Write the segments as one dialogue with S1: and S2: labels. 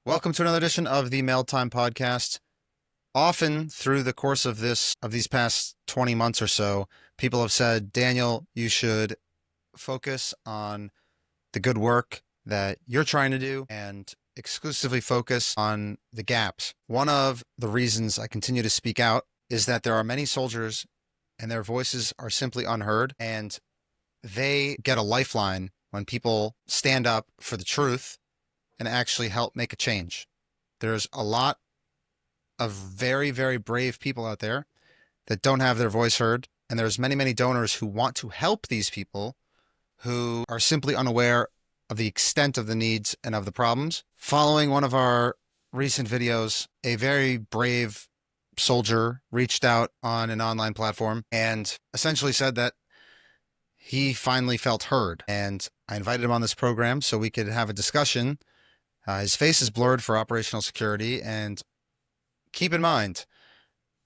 S1: Welcome to another edition of the Mail Time Podcast. Often through the course of these past 20 months or so, people have said, Daniel, you should focus on the good work that you're trying to do and exclusively focus on the gaps. One of the reasons I continue to speak out is that there are many soldiers and their voices are simply unheard, and they get a lifeline when people stand up for the truth and actually help make a change. There's a lot of very, very brave people out there that don't have their voice heard, and there's many, many donors who want to help these people who are simply unaware of the extent of the needs and of the problems. Following one of our recent videos, a very brave soldier reached out on an online platform and essentially said that he finally felt heard, and I invited him on this program so we could have a discussion. His face is blurred for operational security, and keep in mind,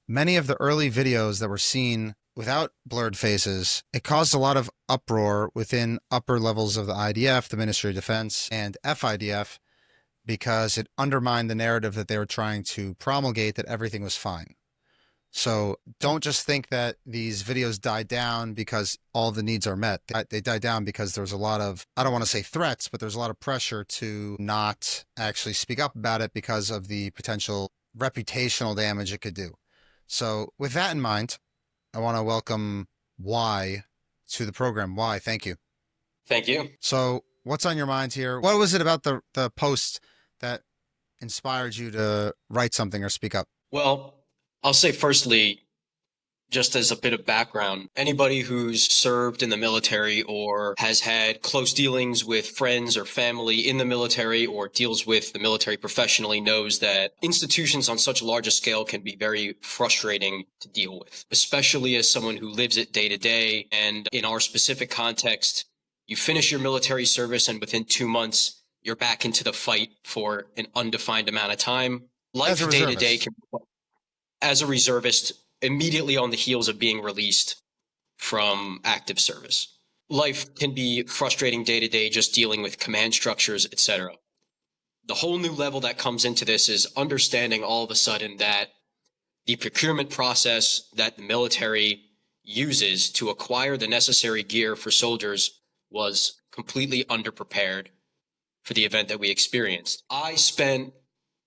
S1: many of the early videos that were seen without blurred faces, it caused a lot of uproar within upper levels of the IDF, the Ministry of Defense, and FIDF, because it undermined the narrative that they were trying to promulgate that everything was fine. So don't just think that these videos died down because all the needs are met. They died down because there's a lot of, I don't want to say threats, but there's a lot of pressure to not actually speak up about it because of the potential reputational damage it could do. So with that in mind, I want to welcome Y to the program. Y, thank you.
S2: Thank you.
S1: So what's on your mind here? What was it about the post that inspired you to write something or speak up?
S2: Well, I'll say firstly, just as a bit of background, anybody who's served in the military or has had close dealings with friends or family in the military or deals with the military professionally knows that institutions on such a large a scale can be very frustrating to deal with, especially as someone who lives it day to day. And in our specific context, you finish your military service and within 2 months, you're back into the fight for an undefined amount of time. Life day to day can, as a reservist, immediately on the heels of being released from active service. Life can be frustrating day to day, just dealing with command structures, etc. The whole new level that comes into this is understanding all of a sudden that the procurement process that the military uses to acquire the necessary gear for soldiers was completely underprepared for the event that we experienced. I spent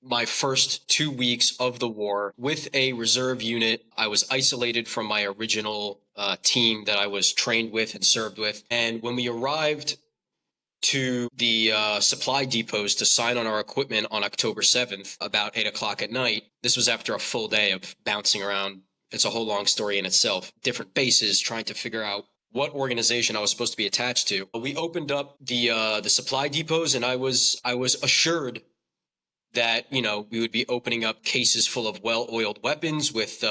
S2: my first 2 weeks of the war with a reserve unit. I was isolated from my original team that I was trained with and served with. And when we arrived to the supply depots to sign on our equipment on October 7th, about 8 o'clock at night, this was after a full day of bouncing around. It's a whole long story in itself. Different bases, trying to figure out what organization I was supposed to be attached to. We opened up the supply depots, and I was assured that, we would be opening up cases full of well-oiled weapons with,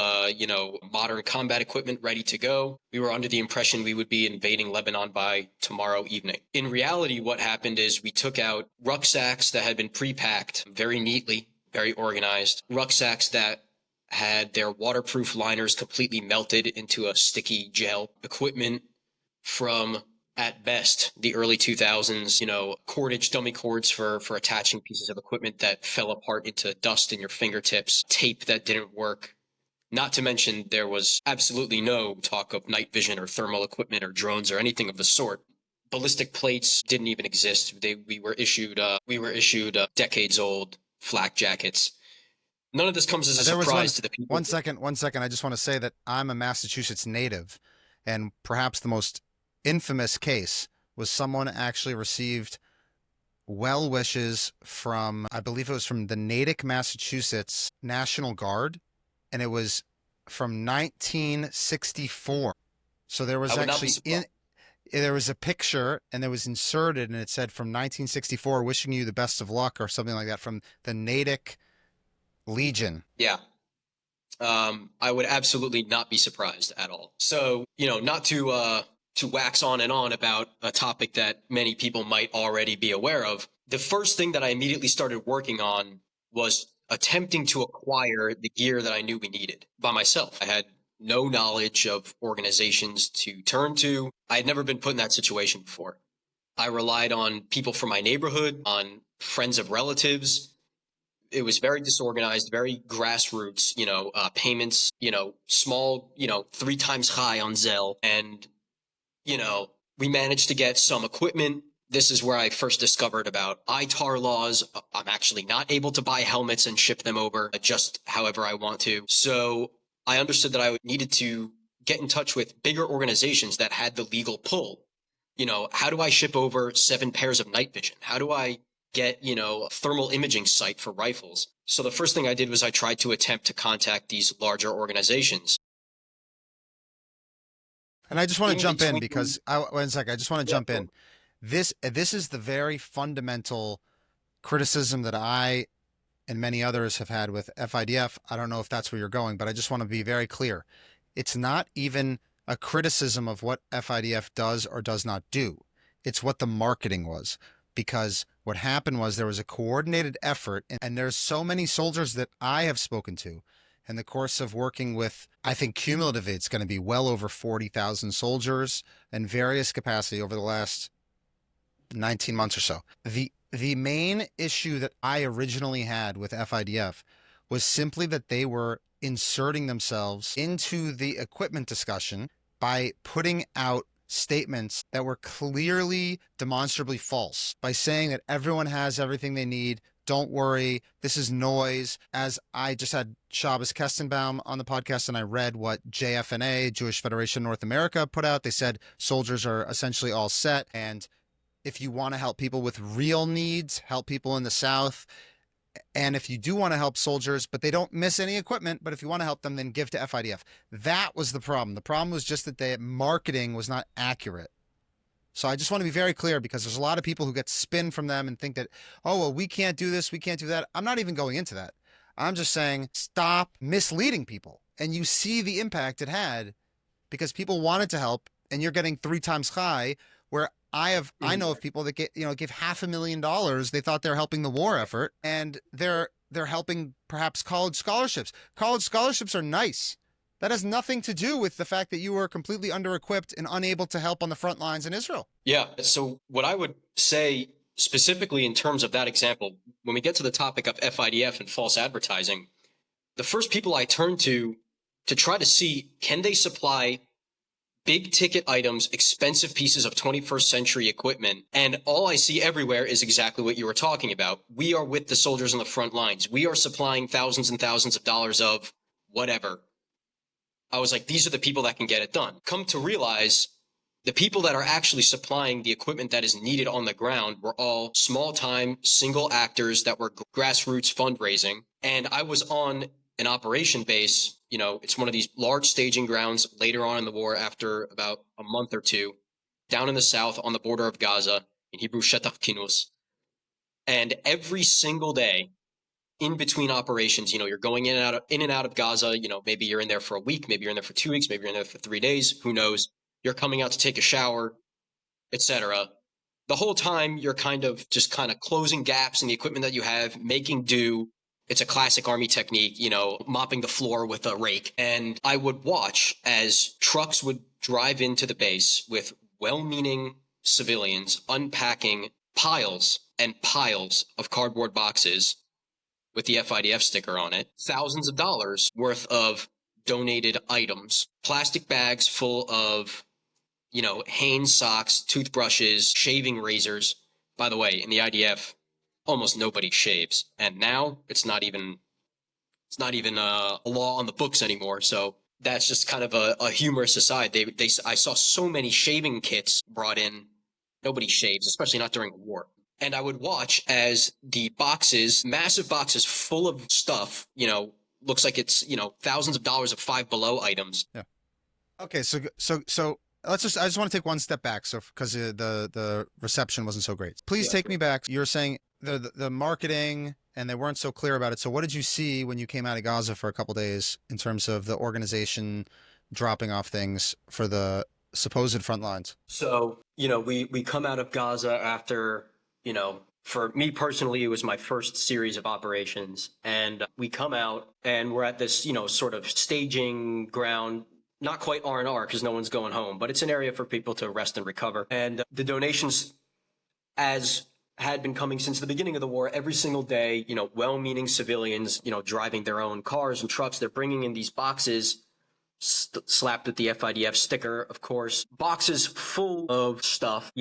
S2: modern combat equipment ready to go. We were under the impression we would be invading Lebanon by tomorrow evening. In reality, what happened is we took out rucksacks that had been pre-packed very neatly, very organized, rucksacks that had their waterproof liners completely melted into a sticky gel, equipment from, at best, the early 2000s, cordage dummy cords for attaching pieces of equipment that fell apart into dust in your fingertips, tape that didn't work. Not to mention, there was absolutely no talk of night vision or thermal equipment or drones or anything of the sort. Ballistic plates didn't even exist. We were issued decades old flak jackets. None of this comes as a surprise to the people.
S1: One second. I just want to say that I'm a Massachusetts native, and perhaps the most infamous case was someone actually received well wishes from, I believe it was from the Natick, Massachusetts National Guard, and it was from 1964. So there was there was a picture, and it was inserted, and it said from 1964, wishing you the best of luck or something like that from the Natick Legion.
S2: Yeah. I would absolutely not be surprised at all. So, not to wax on and on about a topic that many people might already be aware of, the first thing that I immediately started working on was attempting to acquire the gear that I knew we needed by myself. I had no knowledge of organizations to turn to. I had never been put in that situation before. I relied on people from my neighborhood, on friends of relatives, It was very disorganized, very grassroots, payments, small, 3 times high on Zelle. And, we managed to get some equipment. This is where I first discovered about ITAR laws. I'm actually not able to buy helmets and ship them over just however I want to. So I understood that I needed to get in touch with bigger organizations that had the legal pull. How do I ship over 7 pairs of night vision? How do I get, a thermal imaging site for rifles? So the first thing I did was I tried to attempt to contact these larger organizations.
S1: And I just want to jump in
S2: between-
S1: because one second, I just want to jump in. This is the very fundamental criticism that I and many others have had with FIDF. I don't know if that's where you're going, but I just want to be very clear. It's not even a criticism of what FIDF does or does not do. It's what the marketing was. Because what happened was there was a coordinated effort, and there's so many soldiers that I have spoken to in the course of working with, I think cumulatively it's going to be well over 40,000 soldiers in various capacity over the last 19 months or so. The main issue that I originally had with FIDF was simply that they were inserting themselves into the equipment discussion by putting out statements that were clearly demonstrably false, by saying that everyone has everything they need. Don't worry, this is noise. As I just had Shabbos Kestenbaum on the podcast, and I read what JFNA, Jewish Federation North America, put out. They said soldiers are essentially all set, and if you want to help people with real needs, help people in the South, and if you do want to help soldiers, but they don't miss any equipment, but if you want to help them, then give to FIDF. That was the problem. The problem was just that the marketing was not accurate. So I just want to be very clear, because there's a lot of people who get spin from them and think that, oh, well, we can't do this, we can't do that. I'm not even going into that. I'm just saying stop misleading people. And you see the impact it had, because people wanted to help, and you're getting 3 times high, where I know of people that give $500,000. They thought they're helping the war effort, and they're helping perhaps college scholarships. College scholarships are nice. That has nothing to do with the fact that you were completely under-equipped and unable to help on the front lines in Israel.
S2: Yeah. So what I would say specifically in terms of that example, when we get to the topic of FIDF and false advertising, the first people I turn to try to see, can they supply big ticket items, expensive pieces of 21st century equipment? And all I see everywhere is exactly what you were talking about. We are with the soldiers on the front lines. We are supplying thousands and thousands of dollars of whatever. I was like, these are the people that can get it done. Come to realize the people that are actually supplying the equipment that is needed on the ground were all small time single actors that were grassroots fundraising. And I was on an operation base. It's one of these large staging grounds later on in the war, after about a month or two, down in the south on the border of Gaza, in Hebrew Shetach Kinus. And every single day in between operations, you're going in and out of Gaza, maybe you're in there for a week, maybe you're in there for 2 weeks, maybe you're in there for 3 days, who knows? You're coming out to take a shower, etc. The whole time you're kind of closing gaps in the equipment that you have, making do. It's a classic army technique, mopping the floor with a rake. And I would watch as trucks would drive into the base with well-meaning civilians unpacking piles and piles of cardboard boxes with the FIDF sticker on it, thousands of dollars worth of donated items, plastic bags full of, Hanes socks, toothbrushes, shaving razors. By the way, in the IDF, almost nobody shaves. And now it's not even a law on the books anymore. So that's just kind of a humorous aside. I saw so many shaving kits brought in. Nobody shaves, especially not during a war. And I would watch as the boxes, massive boxes full of stuff, looks like it's, thousands of dollars of Five Below items.
S1: Yeah. Okay. So I just want to take one step back. So, because the reception wasn't so great. Please take me back. You're saying the marketing, and they weren't so clear about it. So what did you see when you came out of Gaza for a couple of days in terms of the organization dropping off things for the supposed front lines?
S2: So, we come out of Gaza after, for me personally, it was my first series of operations. And we come out and we're at this, sort of staging ground, not quite R&R because no one's going home, but it's an area for people to rest and recover. And the donations, as had been coming since the beginning of the war every single day, well-meaning civilians, driving their own cars and trucks. They're bringing in these boxes slapped with the FIDF sticker, of course, boxes full of stuff,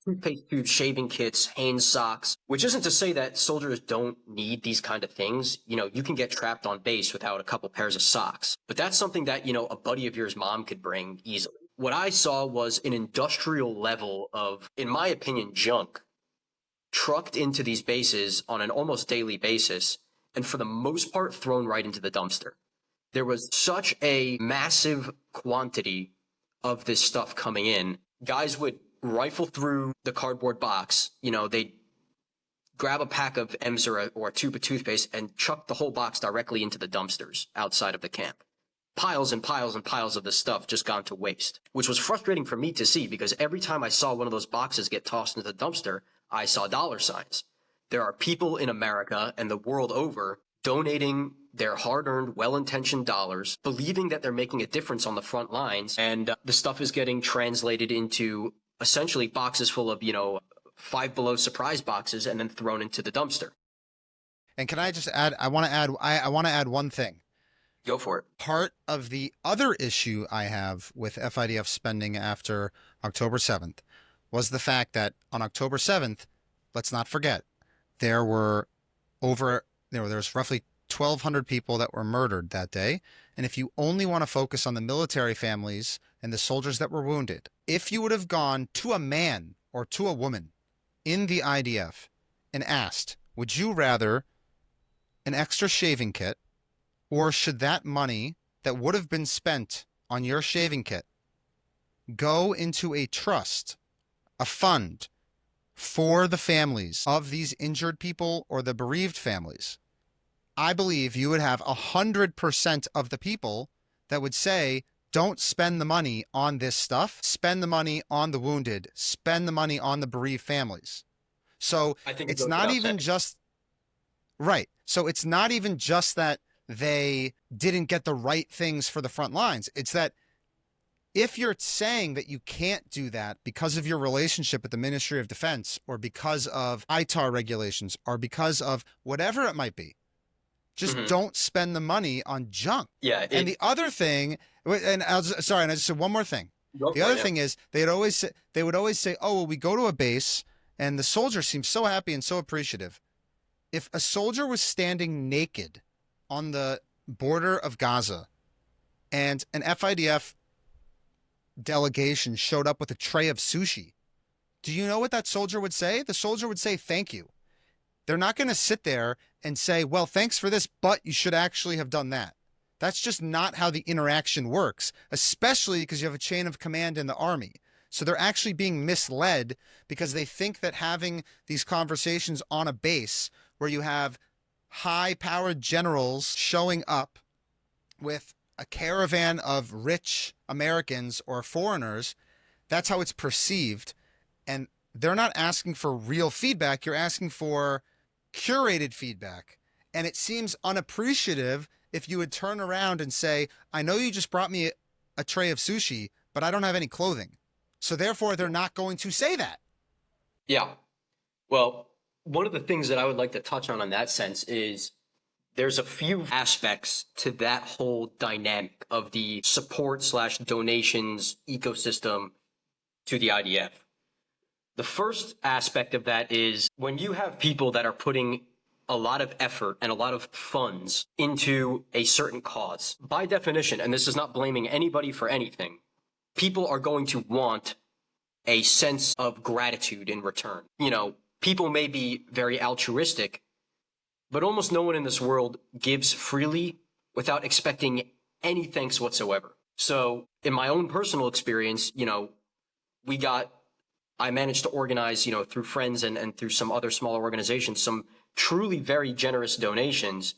S2: toothpaste tubes, shaving kits, Hanes socks, which isn't to say that soldiers don't need these kind of things. You can get trapped on base without a couple pairs of socks, but that's something that, a buddy of yours mom could bring easily. What I saw was an industrial level of, in my opinion, junk trucked into these bases on an almost daily basis, and for the most part thrown right into the dumpster. There was such a massive quantity of this stuff coming in. Guys would rifle through the cardboard box. They'd grab a pack of M's or a tube of toothpaste and chuck the whole box directly into the dumpsters outside of the camp. Piles and piles and piles of this stuff just gone to waste, which was frustrating for me to see because every time I saw one of those boxes get tossed into the dumpster, I saw dollar signs. There are people in America and the world over donating their hard-earned, well-intentioned dollars, believing that they're making a difference on the front lines, and the stuff is getting translated into essentially boxes full of, Five Below surprise boxes and then thrown into the dumpster.
S1: And can I just add, I want to add one thing.
S2: Go for it.
S1: Part of the other issue I have with FIDF spending after October 7th was the fact that on October 7th, let's not forget, there was roughly 1,200 people that were murdered that day. And if you only want to focus on the military families and the soldiers that were wounded, if you would have gone to a man or to a woman in the IDF and asked, would you rather an extra shaving kit, or should that money that would have been spent on your shaving kit go into a trust, a fund for the families of these injured people or the bereaved families, I believe you would have 100% of the people that would say, don't spend the money on this stuff, spend the money on the wounded, spend the money on the bereaved families. So it's not even just, right. So it's not even just that they didn't get the right things for the front lines. It's that if you're saying that you can't do that because of your relationship with the Ministry of Defense or because of ITAR regulations or because of whatever it might be, just don't spend the money on junk.
S2: Yeah.
S1: And the other thing, and I just said one more thing. The other thing is they would always say, oh, well, we go to a base and the soldier seems so happy and so appreciative. If a soldier was standing naked on the border of Gaza and an FIDF delegation showed up with a tray of sushi, do you know what that soldier would say? The soldier would say, thank you. They're not going to sit there and say, well, thanks for this, but you should actually have done that. That's just not how the interaction works, especially because you have a chain of command in the Army. So they're actually being misled because they think that having these conversations on a base where you have high-powered generals showing up with a caravan of rich Americans or foreigners, that's how it's perceived. And they're not asking for real feedback. You're asking for curated feedback. And it seems unappreciative if you would turn around and say, I know you just brought me a tray of sushi, but I don't have any clothing. So therefore, they're not going to say that.
S2: Yeah. Well, one of the things that I would like to touch on that sense is there's a few aspects to that whole dynamic of the support/donations ecosystem to the IDF. The first aspect of that is when you have people that are putting a lot of effort and a lot of funds into a certain cause, by definition, and this is not blaming anybody for anything, people are going to want a sense of gratitude in return. People may be very altruistic, but almost no one in this world gives freely without expecting any thanks whatsoever. So in my own personal experience, I managed to organize, through friends and through some other smaller organizations, some truly very generous donations.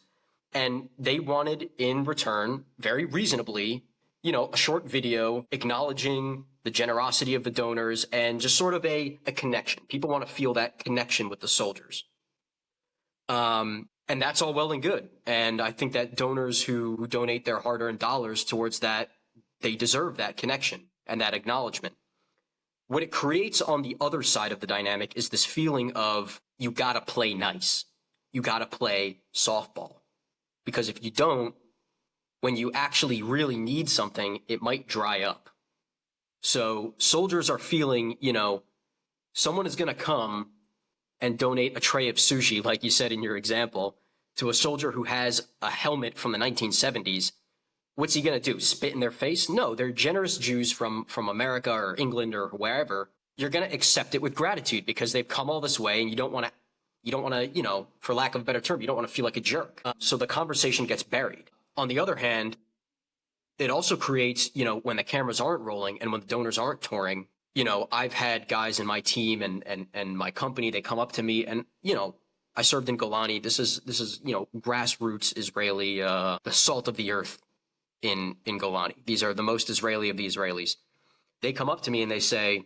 S2: And they wanted in return, very reasonably, a short video acknowledging the generosity of the donors and just sort of a connection. People want to feel that connection with the soldiers. And that's all well and good. And I think that donors who donate their hard-earned dollars towards that, they deserve that connection and that acknowledgement. What it creates on the other side of the dynamic is this feeling of you got to play nice. You got to play softball. Because if you don't, when you actually really need something, it might dry up. So soldiers are feeling, someone is going to come and donate a tray of sushi, like you said in your example, to a soldier who has a helmet from the 1970s. What's he going to do? Spit in their face? No, they're generous Jews from America or England or wherever. You're going to accept it with gratitude because they've come all this way, and you don't want to, for lack of a better term, you don't want to feel like a jerk. So the conversation gets buried. On the other hand, it also creates, when the cameras aren't rolling and when the donors aren't touring, I've had guys in my team and my company, they come up to me and, I served in Golani. This is, grassroots Israeli, the salt of the earth in Golani. These are the most Israeli of the Israelis. They come up to me and they say,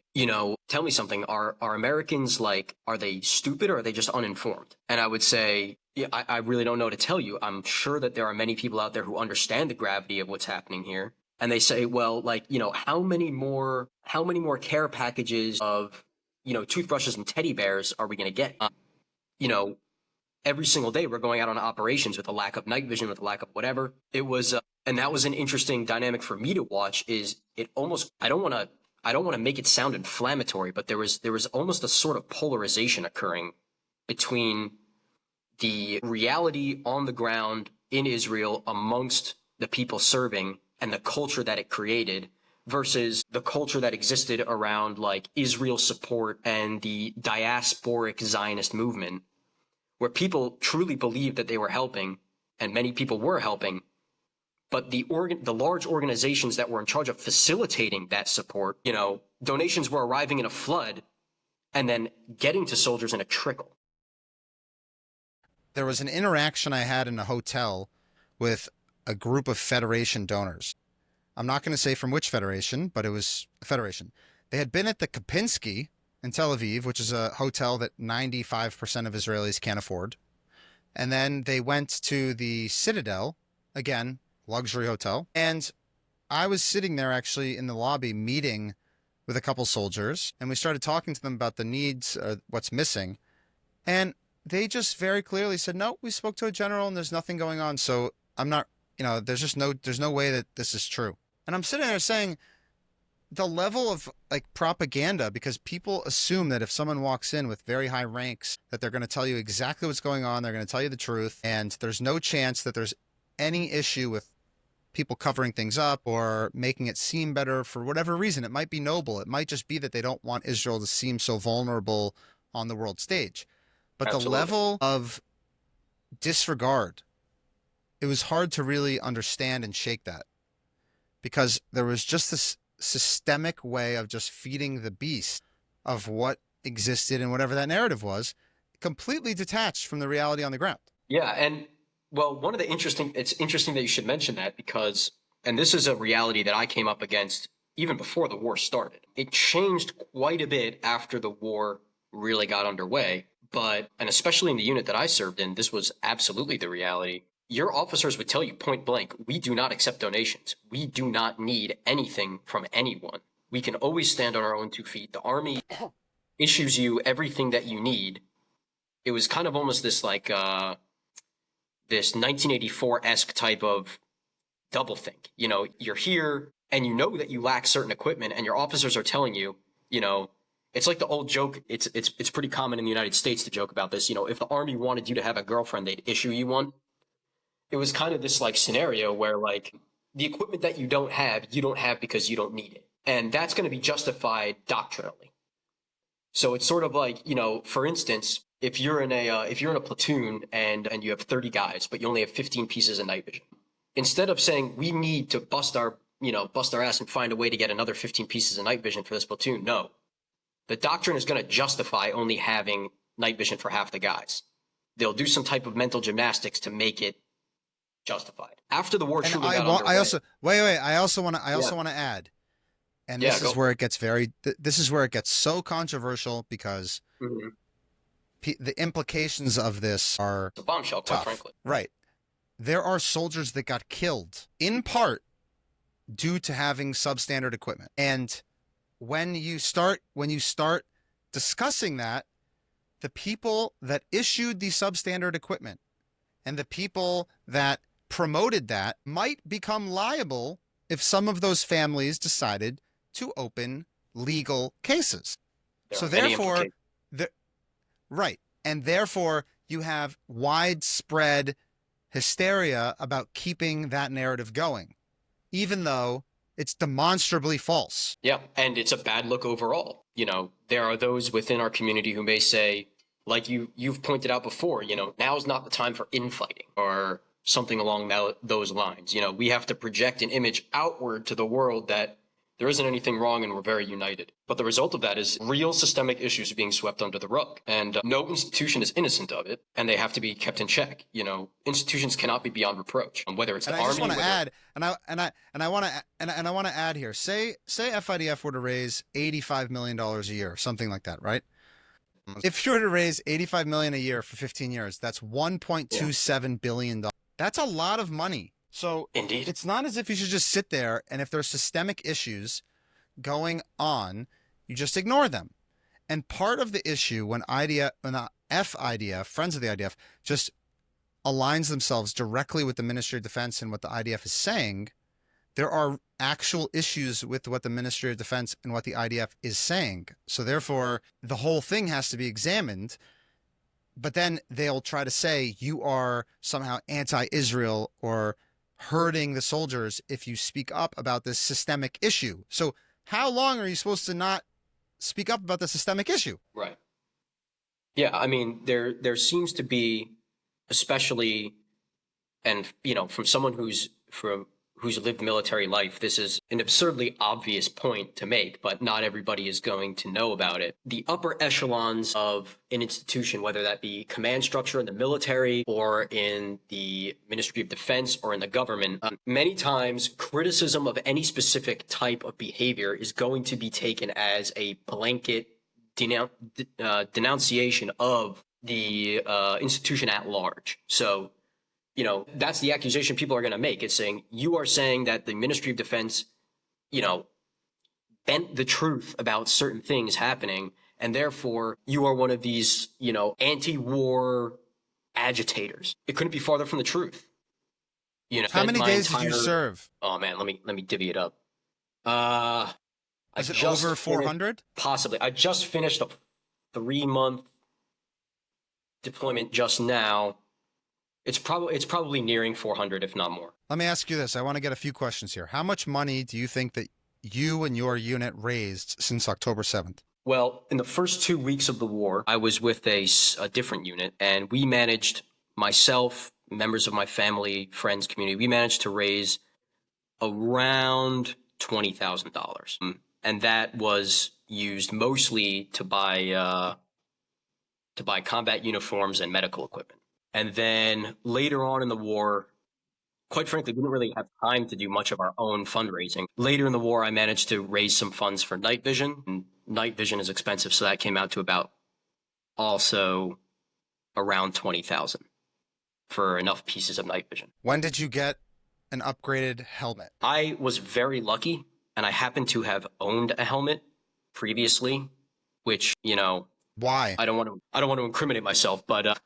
S2: tell me something. Are Americans are they stupid or are they just uninformed? And I would say, yeah, I really don't know to tell you. I'm sure that there are many people out there who understand the gravity of what's happening here. And they say, well, how many more care packages of, toothbrushes and teddy bears are we going to get? Every single day we're going out on operations with a lack of night vision, with a lack of whatever. It was, and that was an interesting dynamic for me to watch. Is it almost? I don't want to make it sound inflammatory, but there was almost a sort of polarization occurring between the reality on the ground in Israel amongst the people serving and the culture that it created versus the culture that existed around Israel support and the diasporic Zionist movement, where people truly believed that they were helping, and many people were helping, but the large organizations that were in charge of facilitating that support, donations were arriving in a flood and then getting to soldiers in a trickle.
S1: There was an interaction I had in a hotel with a group of Federation donors. I'm not going to say from which Federation, but it was a Federation. They had been at the Kapinski in Tel Aviv, which is a hotel that 95% of Israelis can't afford. And then they went to the Citadel, again, luxury hotel. And I was sitting there actually in the lobby meeting with a couple soldiers, and we started talking to them about the needs, what's missing. And they just very clearly said, no, we spoke to a general and there's nothing going on. So I'm not, there's no way that this is true. And I'm sitting there saying the level of propaganda, because people assume that if someone walks in with very high ranks, that they're going to tell you exactly what's going on. They're going to tell you the truth. And there's no chance that there's any issue with people covering things up or making it seem better for whatever reason. It might be noble. It might just be that they don't want Israel to seem so vulnerable on the world stage. But
S2: Absolutely.
S1: The level of disregard, it was hard to really understand and shake that, because there was just this systemic way of just feeding the beast of what existed and whatever that narrative was, completely detached from the reality on the ground.
S2: Yeah. And well, it's interesting that you should mention that, because, and this is a reality that I came up against even before the war started. It changed quite a bit after the war really got underway. But, and especially in the unit that I served in, this was absolutely the reality. Your officers would tell you point blank, we do not accept donations. We do not need anything from anyone. We can always stand on our own 2 feet. The Army issues you everything that you need. It was kind of almost this this 1984-esque type of doublethink. You're here and you know that you lack certain equipment, and your officers are telling you, it's like the old joke. It's pretty common in the United States to joke about this. If the Army wanted you to have a girlfriend, they'd issue you one. It was kind of this scenario where the equipment that you don't have because you don't need it. And that's going to be justified doctrinally. So it's sort of for instance, if you're in a platoon and you have 30 guys, but you only have 15 pieces of night vision, instead of saying we need to bust our ass and find a way to get another 15 pieces of night vision for this platoon, no. The doctrine is going to justify only having night vision for half the guys. They'll do some type of mental gymnastics to make it justified. After the war truly got underway.
S1: I also want to add, and this is where it gets this is where it gets so controversial, because the implications of this are
S2: a bombshell, quite frankly.
S1: Right. There are soldiers that got killed in part due to having substandard equipment. And when you start discussing that, the people that issued the substandard equipment and the people that promoted that might become liable if some of those families decided to open legal cases. So therefore, right. And therefore, you have widespread hysteria about keeping that narrative going, even though it's demonstrably false.
S2: Yeah, and it's a bad look overall. There are those within our community who may say, like you've pointed out before, now's not the time for infighting or something along those lines. We have to project an image outward to the world that there isn't anything wrong and we're very united. But the result of that is real systemic issues are being swept under the rug. And no institution is innocent of it, and they have to be kept in check. Institutions cannot be beyond reproach. Whether it's the
S1: army. I just want to add, I want to add here. Say FIDF were to raise $85 million a year, something like that, right? If you were to raise $85 million a year for 15 years, that's $1.27 billion. That's a lot of money. So
S2: indeed,
S1: it's not as if you should just sit there and if there's systemic issues going on, you just ignore them. And part of the issue when FIDF, Friends of the IDF, just aligns themselves directly with the Ministry of Defense and what the IDF is saying, there are actual issues with what the Ministry of Defense and what the IDF is saying. So therefore, the whole thing has to be examined. But then they'll try to say you are somehow anti-Israel or hurting the soldiers if you speak up about this systemic issue. So how long are you supposed to not speak up about the systemic issue?
S2: Right. Yeah, I mean, there seems to be, especially, and from someone who's lived military life, this is an absurdly obvious point to make, but not everybody is going to know about it. The upper echelons of an institution, whether that be command structure in the military or in the Ministry of Defense or in the government, many times criticism of any specific type of behavior is going to be taken as a blanket denunciation of the institution at large. So that's the accusation people are going to make. It's saying, you are saying that the Ministry of Defense, bent the truth about certain things happening, and therefore you are one of these, anti-war agitators. It couldn't be farther from the truth.
S1: How many days did you serve?
S2: Oh man, let me divvy it up.
S1: Is it over 400?
S2: Possibly. I just finished a 3-month deployment just now. It's probably nearing 400, if not more.
S1: Let me ask you this. I want to get a few questions here. How much money do you think that you and your unit raised since October 7th?
S2: Well, in the first 2 weeks of the war, I was with a different unit, and we managed, myself, members of my family, friends, community, we managed to raise around $20,000. And that was used mostly to buy combat uniforms and medical equipment. And then later on in the war, quite frankly, we didn't really have time to do much of our own fundraising. Later in the war, I managed to raise some funds for night vision. And night vision is expensive, so that came out to about also around $20,000 for enough pieces of night vision.
S1: When did you get an upgraded helmet?
S2: I was very lucky, and I happen to have owned a helmet previously, which,
S1: why?
S2: I don't want to incriminate myself, but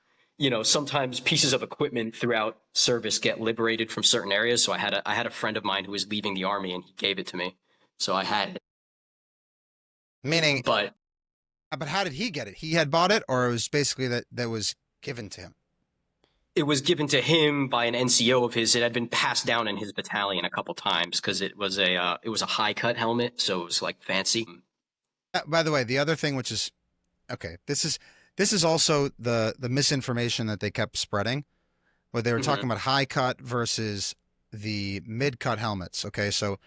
S2: sometimes pieces of equipment throughout service get liberated from certain areas. So I had a friend of mine who was leaving the army, and he gave it to me. So I had it.
S1: Meaning,
S2: but
S1: how did he get it? He had bought it, or it was basically that was given to him?
S2: It was given to him by an NCO of his. It had been passed down in his battalion a couple times because it was a high cut helmet, so it was like fancy.
S1: By the way, the other thing, which is okay, this is also the misinformation that they kept spreading, where they were talking about high cut versus the mid cut helmets. Okay, so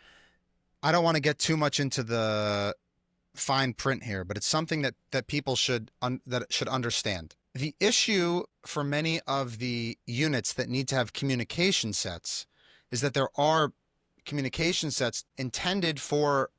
S1: I don't want to get too much into the fine print here, but it's something that people should understand. The issue for many of the units that need to have communication sets is that there are communication sets intended for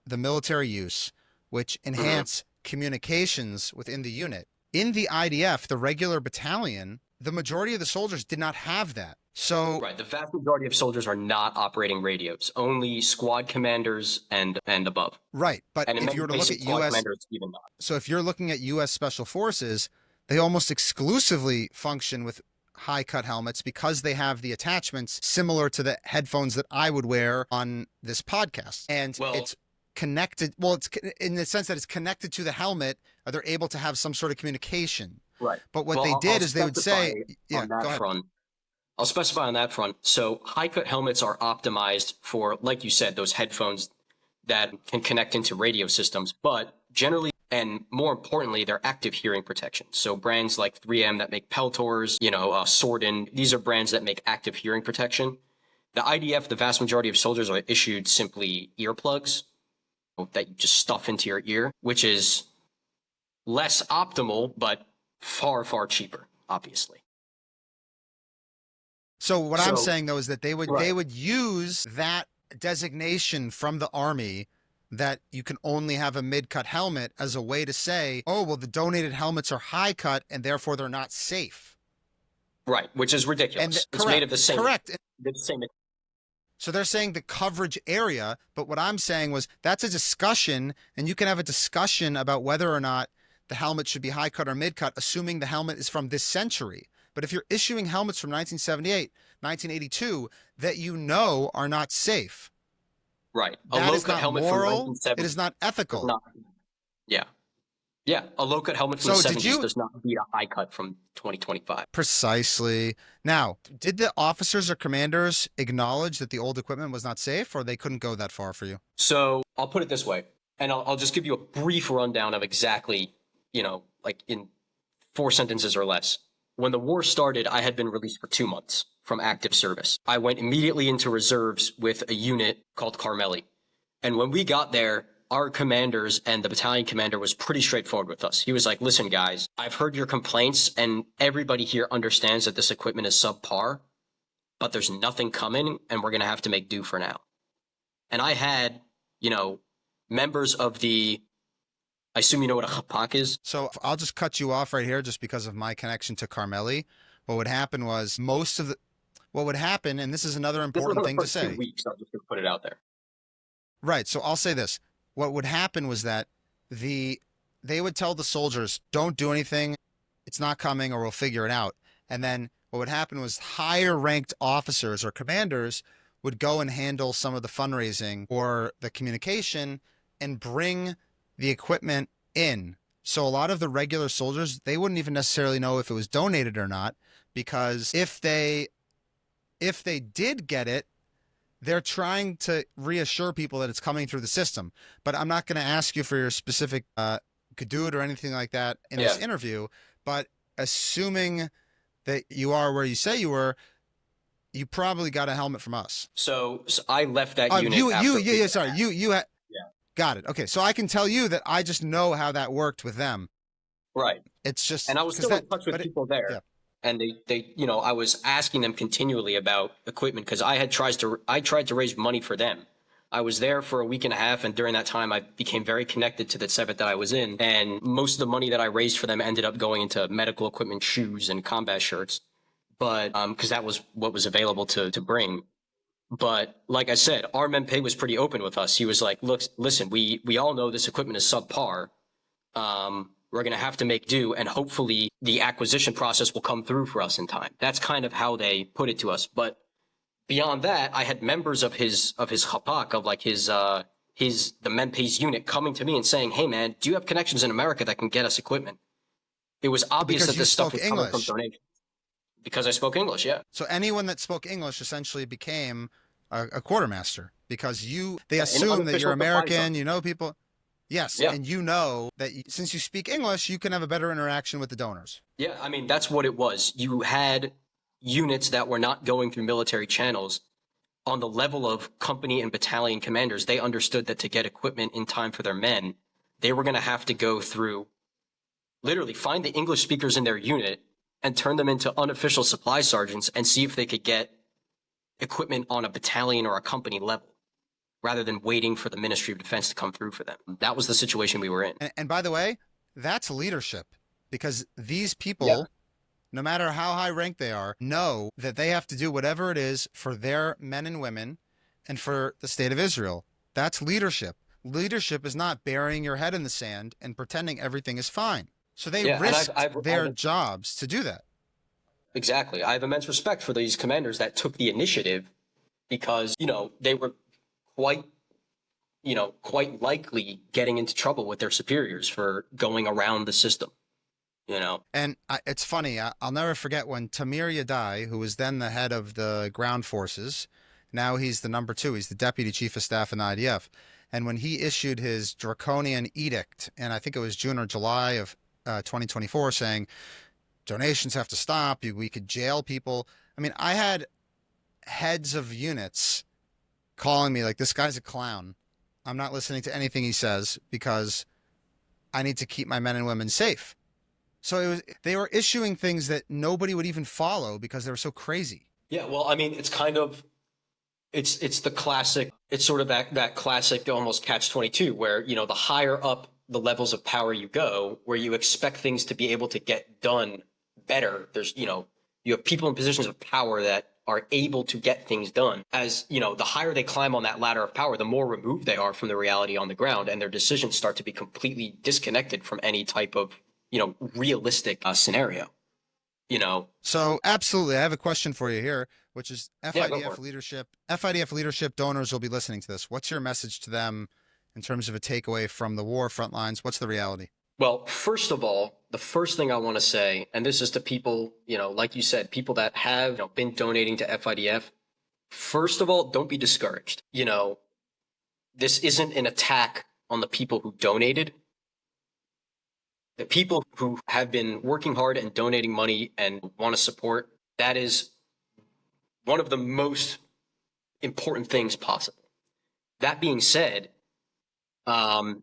S1: the military use, which enhance communications within the unit. In the IDF, the regular battalion the majority of the soldiers did not have that. So
S2: Right. The vast majority of soldiers are not operating radios. Only squad commanders and above.
S1: right, but
S2: And in
S1: if you
S2: many
S1: were to look
S2: cases,
S1: at
S2: squad
S1: US,
S2: commanders even not.
S1: so if you're looking at US Special Forces, they almost exclusively function with high cut helmets because they have the attachments similar to the headphones that I would wear on this podcast. And
S2: Well,
S1: it's connected, well, it's in the sense that it's connected to the helmet, they're able to have some sort of communication.
S2: right.
S1: But what
S2: Well,
S1: they
S2: I'll
S1: did is they would
S2: specify
S1: say, yeah,
S2: on that
S1: go ahead.
S2: front. I'll specify on that front. So high cut helmets are optimized for, like you said, those headphones that can connect into radio systems, but generally, and more importantly, they're active hearing protection. So brands like 3M that make Peltors, Sordin, these are brands that make active hearing protection. The IDF, the vast majority of soldiers are issued simply earplugs that you just stuff into your ear, which is less optimal, but far, far cheaper, obviously.
S1: So what I'm saying though is that they
S2: Right.
S1: would use that designation from the Army that you can only have a mid-cut helmet as a way to say, oh, well, the donated helmets are high cut and therefore they're not safe.
S2: Right, which is ridiculous. It's made of the same.
S1: Correct.
S2: The same.
S1: So they're saying the coverage area, but what I'm saying was that's a discussion, and you can have a discussion about whether or not the helmet should be high cut or mid cut, assuming the helmet is from this century. But if you're issuing helmets from 1978, 1982 that you know are not safe,
S2: Right.
S1: that is not
S2: helmet
S1: moral.
S2: from 1970
S1: It is not ethical.
S2: not, yeah. Yeah. A low cut helmet from
S1: So
S2: the
S1: did
S2: 70s
S1: you-
S2: does not beat a high cut from 2025.
S1: Precisely. Now, did the officers or commanders acknowledge that the old equipment was not safe, or they couldn't go that far for you?
S2: So I'll put it this way, and I'll just give you a brief rundown of exactly, like in 4 sentences or less. When the war started, I had been released for 2 months from active service. I went immediately into reserves with a unit called Carmeli. And when we got there, our commanders and the battalion commander was pretty straightforward with us. He was like, listen, guys, I've heard your complaints and everybody here understands that this equipment is subpar, but there's nothing coming and we're going to have to make do for now. And I had, members of the, I assume you know what a chapak is?
S1: So I'll just cut you off right here just because of my connection to Carmeli. What would happen was what would happen, and this is another important thing to say.
S2: 2 weeks, I'll just put it out there.
S1: Right. So I'll say this. What would happen was that they would tell the soldiers, don't do anything. It's not coming or we'll figure it out. And then what would happen was higher ranked officers or commanders would go and handle some of the fundraising or the communication and bring the equipment in. So a lot of the regular soldiers, they wouldn't even necessarily know if it was donated or not, because if they did get it, they're trying to reassure people that it's coming through the system. But I'm not going to ask you for your specific gadud or anything like that in this interview. But assuming that you are where you say you were, you probably got a helmet from us.
S2: So I left that unit.
S1: Got it. Okay, so I can tell you that I just know how that worked with them.
S2: Right.
S1: It's just,
S2: and I was still in touch with people there.
S1: Yeah.
S2: And they, I was asking them continually about equipment because I tried to raise money for them. I was there for a week and a half, and during that time, I became very connected to the 7th that I was in. And most of the money that I raised for them ended up going into medical equipment, shoes, and combat shirts. But because that was what was available to bring. But like I said, our Menpei was pretty open with us. He was like, "Look, listen, we all know this equipment is subpar. We're going to have to make do, and hopefully the acquisition process will come through for us in time." That's kind of how they put it to us. But beyond that, I had members of his chapak, of like the Menpei's unit, coming to me and saying, "Hey man, do you have connections in America that can get us equipment?" It was obvious that this stuff was coming from donations. Because I spoke English, yeah.
S1: So anyone that spoke English essentially became a quartermaster because they assume that you're American, you know people. Yes, yeah. And you know that since you speak English, you can have a better interaction with the donors.
S2: Yeah, I mean, that's what it was. You had units that were not going through military channels. On the level of company and battalion commanders, they understood that to get equipment in time for their men, they were going to have to go through, literally find the English speakers in their unit and turn them into unofficial supply sergeants and see if they could get equipment on a battalion or a company level, rather than waiting for the Ministry of Defense to come through for them. That was the situation we were in.
S1: And by the way, that's leadership, because these people no matter how high ranked they are, know that they have to do whatever it is for their men and women and for the state of Israel. That's leadership. Leadership is not burying your head in the sand and pretending everything is fine. So they
S2: Yeah, and
S1: risked their jobs to do that.
S2: exactly. I have immense respect for these commanders that took the initiative because, they were quite, quite likely getting into trouble with their superiors for going around the system,
S1: And it's funny, I'll never forget when Tamir Yadai, who was then the head of the ground forces, now he's the number two, he's the deputy chief of staff in the IDF. And when he issued his draconian edict, and I think it was June or July of 2024, saying donations have to stop, we could jail people. I mean, I had heads of units calling me like, this guy's a clown. I'm not listening to anything he says because I need to keep my men and women safe. So they were issuing things that nobody would even follow because they were so crazy.
S2: Yeah, well, I mean, it's kind of it's the classic. It's sort of that classic almost catch-22 where the higher up the levels of power you go, where you expect things to be able to get done better. There's you have people in positions of power that are able to get things done. As the higher they climb on that ladder of power, the more removed they are from the reality on the ground, and their decisions start to be completely disconnected from any type of realistic scenario.
S1: So absolutely, I have a question for you here, which is
S2: Yeah,
S1: FIDF leadership. FIDF leadership donors will be listening to this. What's your message to them in terms of a takeaway from the war front lines? What's the reality?
S2: Well, first of all, the first thing I want to say, and this is to people, like you said, people that have been donating to FIDF. First of all, don't be discouraged. This isn't an attack on the people who donated. The people who have been working hard and donating money and want to support, that is one of the most important things possible. That being said, the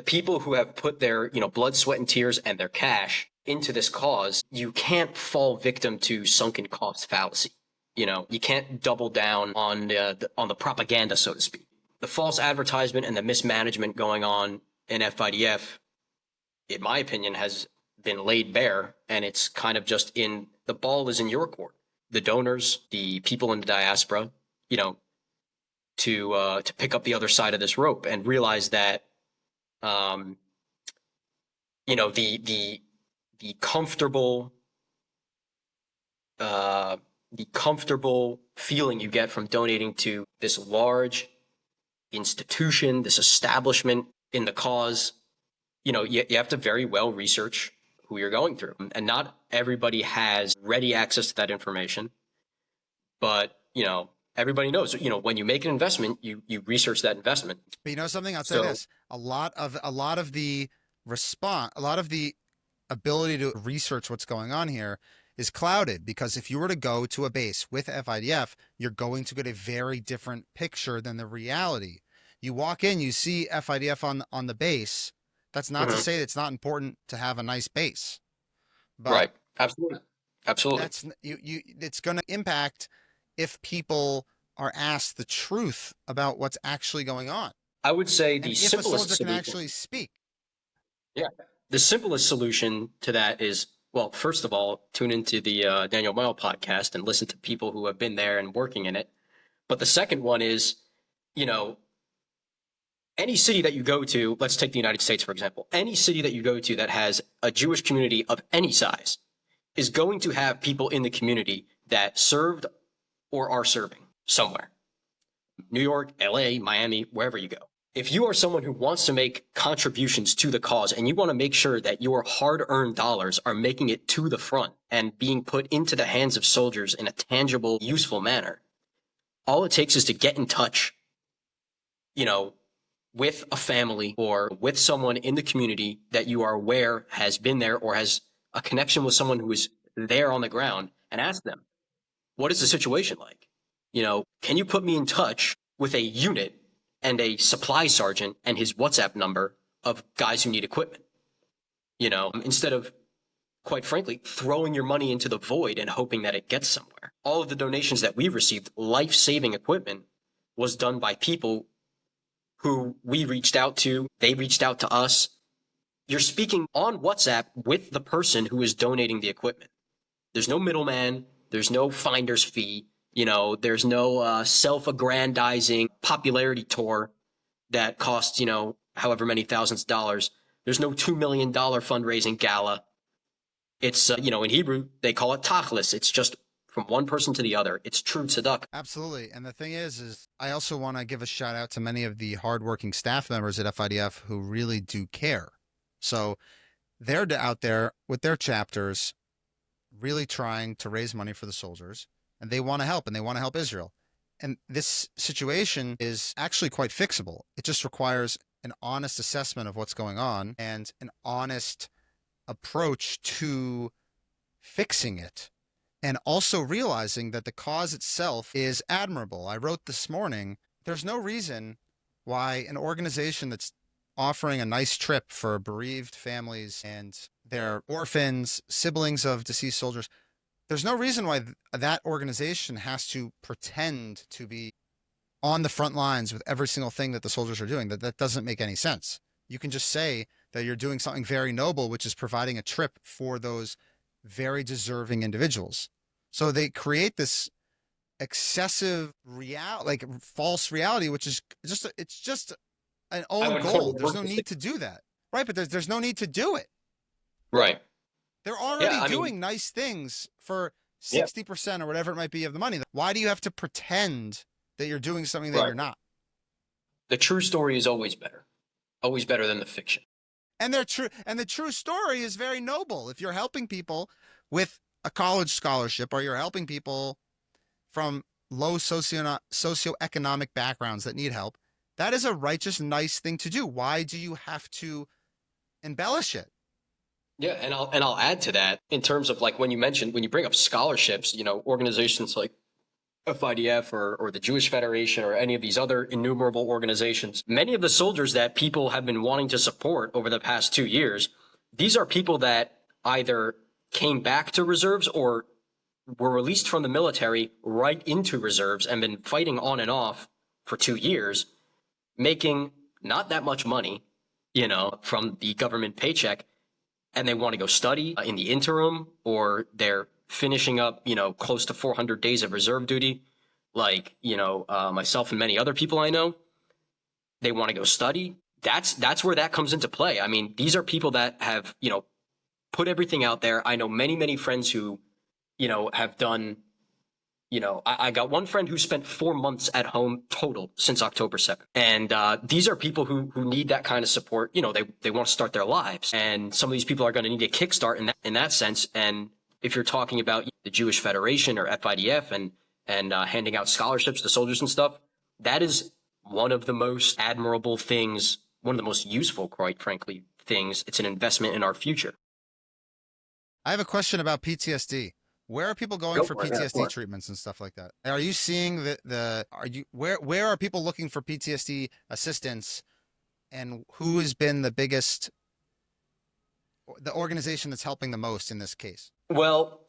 S2: people who have put their, blood, sweat, and tears and their cash into this cause, you can't fall victim to sunken cost fallacy. You can't double down on the propaganda, so to speak. The false advertisement and the mismanagement going on in FIDF, in my opinion, has been laid bare, and it's kind of just the ball is in your court. The donors, the people in the diaspora, to pick up the other side of this rope and realize that, the comfortable, feeling you get from donating to this large institution, this establishment in the cause, you have to very well research who you're going through. And not everybody has ready access to that information. But, everybody knows, when you make an investment, you research that investment.
S1: But something, I'll say this. A lot of the response, a lot of the ability to research what's going on here is clouded, because if you were to go to a base with FIDF, you're going to get a very different picture than the reality. You walk in, you see FIDF on the base. That's not to say it's not important to have a nice base. But
S2: right. Absolutely.
S1: That's it's going to impact if people are asked the truth about what's actually going on.
S2: I would say the
S1: simplest
S2: simplest
S1: soldier
S2: solution
S1: can actually speak.
S2: Yeah. The simplest solution to that is, well, first of all, tune into the Daniel Mile podcast and listen to people who have been there and working in it. But the second one is, any city that you go to, let's take the United States, for example, any city that you go to that has a Jewish community of any size is going to have people in the community that served or are serving somewhere. New York, LA, Miami, wherever you go. If you are someone who wants to make contributions to the cause and you want to make sure that your hard-earned dollars are making it to the front and being put into the hands of soldiers in a tangible, useful manner, all it takes is to get in touch, with a family or with someone in the community that you are aware has been there or has a connection with someone who is there on the ground, and ask them, what is the situation like? Can you put me in touch with a unit and a supply sergeant and his WhatsApp number of guys who need equipment? Instead of, quite frankly, throwing your money into the void and hoping that it gets somewhere. All of the donations that we received, life-saving equipment, was done by people who we reached out to. They reached out to us. you're speaking on WhatsApp with the person who is donating the equipment. There's no middleman. There's no finder's fee. There's no self-aggrandizing popularity tour that costs, however many thousands of dollars. There's no $2 million fundraising gala. It's, in Hebrew, they call it tachlis. It's just from one person to the other. It's true tzedakah.
S1: Absolutely. And the thing is I also want to give a shout out to many of the hardworking staff members at FIDF who really do care. So they're out there with their chapters really trying to raise money for the soldiers, and they want to help, and they want to help Israel. And this situation is actually quite fixable. It just requires an honest assessment of what's going on and an honest approach to fixing it. And also realizing that the cause itself is admirable. I wrote this morning, there's no reason why an organization that's offering a nice trip for bereaved families and their orphans, siblings of deceased soldiers, there's no reason why that organization has to pretend to be on the front lines with every single thing that the soldiers are doing. That doesn't make any sense. You can just say that you're doing something very noble, which is providing a trip for those very deserving individuals. So they create this excessive false reality, which is just an own goal. There's no need to do that. Right. But there's no need to do it.
S2: Right.
S1: They're already doing nice things for 60% or whatever it might be of the money. Why do you have to pretend that you're doing something that you're not?
S2: The true story is always better than the fiction.
S1: And the true story is very noble. If you're helping people with a college scholarship, or you're helping people from low socioeconomic backgrounds that need help, that is a righteous, nice thing to do. Why do you have to embellish it?
S2: Yeah, and I'll add to that in terms of, like, when you bring up scholarships, organizations like FIDF or the Jewish Federation or any of these other innumerable organizations, many of the soldiers that people have been wanting to support over the past 2 years, these are people that either came back to reserves or were released from the military right into reserves and been fighting on and off for 2 years, making not that much money, from the government paycheck, and they want to go study in the interim, or they're finishing up, close to 400 days of reserve duty, like, myself and many other people I know, they want to go study. That's where that comes into play. I mean, these are people that have, put everything out there. I know many, many friends who, have done, I got one friend who spent 4 months at home total since October 2nd. And these are people who need that kind of support. They want to start their lives. And some of these people are going to need a kickstart in that sense. And if you're talking about the Jewish Federation or FIDF and handing out scholarships to soldiers and stuff, that is one of the most admirable things, one of the most useful, quite frankly, things. It's an investment in our future.
S1: I have a question about PTSD. Where are people going for PTSD treatments and stuff like that? Are you seeing where are people looking for PTSD assistance, and who has been the organization that's helping the most in this case?
S2: Well,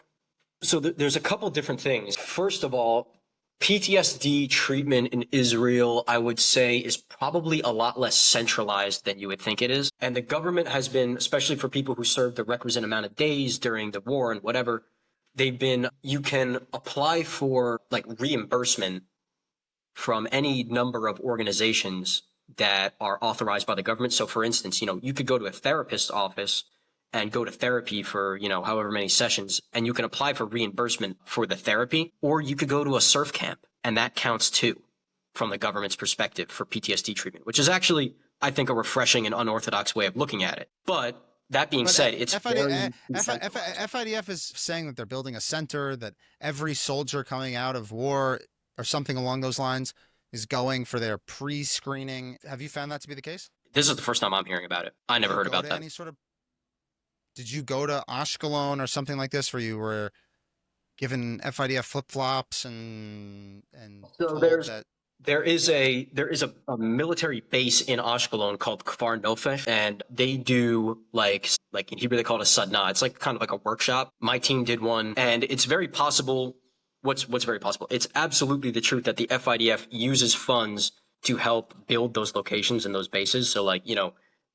S2: so there's a couple different things. First of all, PTSD treatment in Israel, I would say, is probably a lot less centralized than you would think it is. And the government has been, especially for people who served the requisite amount of days during the war and whatever, you can apply for like reimbursement from any number of organizations that are authorized by the government. So for instance, you could go to a therapist's office and go to therapy for, however many sessions, and you can apply for reimbursement for the therapy, or you could go to a surf camp, and that counts too from the government's perspective for PTSD treatment, which is actually, I think, a refreshing and unorthodox way of looking at it. But that being said, it's
S1: FIDF is saying that they're building a center, that every soldier coming out of war or something along those lines is going for their pre-screening. Have you found that to be the case?
S2: This is the first time I'm hearing about it. I never heard about that.
S1: Did you go to Ashkelon or something like this where you were given FIDF flip-flops and
S2: so there is a military base in Ashkelon called Kfar Nofesh, and they do like in Hebrew they call it a sadna. It's like kind of like a workshop. My team did one, and it's very possible. What's very possible? It's absolutely the truth that the FIDF uses funds to help build those locations and those bases. So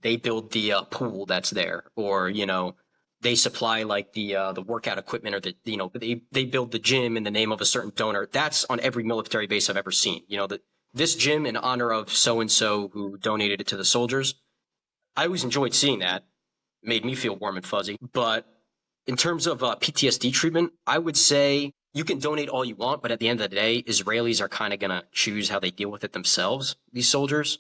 S2: they build the pool that's there, or, you know, they supply like the workout equipment, or the, you know, they build the gym in the name of a certain donor. That's on every military base I've ever seen. You know, that this gym in honor of so and so who donated it to the soldiers. I always enjoyed seeing that. Made me feel warm and fuzzy. But in terms of PTSD treatment, I would say you can donate all you want, but at the end of the day, Israelis are kind of going to choose how they deal with it themselves, these soldiers,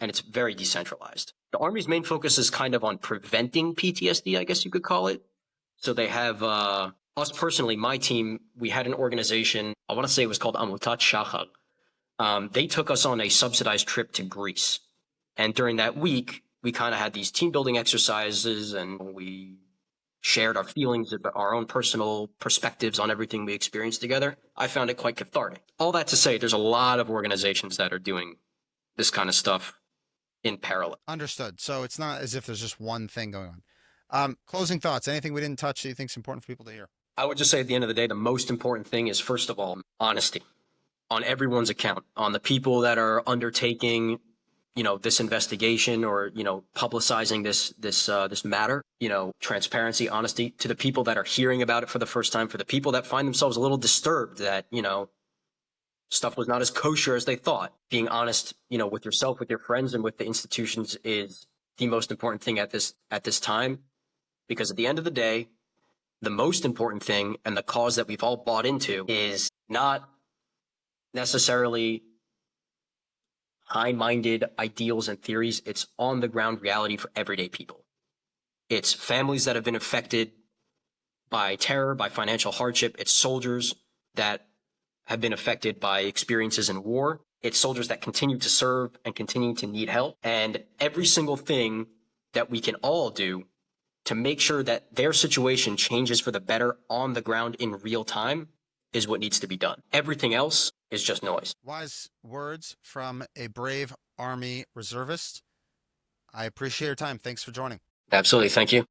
S2: and it's very decentralized. The Army's main focus is kind of on preventing PTSD, I guess you could call it. So they have us personally, my team, we had an organization, I want to say it was called Amutat Shachar. They took us on a subsidized trip to Greece. And during that week, we kind of had these team building exercises, and we shared our feelings, our own personal perspectives on everything we experienced together. I found it quite cathartic. All that to say, there's a lot of organizations that are doing this kind of stuff in parallel.
S1: Understood. So it's not as if there's just one thing going on. Closing thoughts. Anything we didn't touch that you think is important for people to hear?
S2: I would just say at the end of the day, the most important thing is, first of all, honesty on everyone's account, on the people that are undertaking, you know, this investigation, or, you know, publicizing this matter, you know, transparency, honesty, to the people that are hearing about it for the first time, for the people that find themselves a little disturbed that, you know, stuff was not as kosher as they thought. Being honest, you know, with yourself, with your friends, and with the institutions is the most important thing at this time, because at the end of the day, the most important thing, and the cause that we've all bought into, is not necessarily high-minded ideals and theories. It's on-the-ground reality for everyday people. It's families that have been affected by terror, by financial hardship. It's soldiers that have been affected by experiences in war. It's soldiers that continue to serve and continue to need help. And every single thing that we can all do to make sure that their situation changes for the better on the ground in real time is what needs to be done. Everything else is just noise.
S1: Wise words from a brave Army reservist. I appreciate your time. Thanks for joining.
S2: Absolutely. Thank you.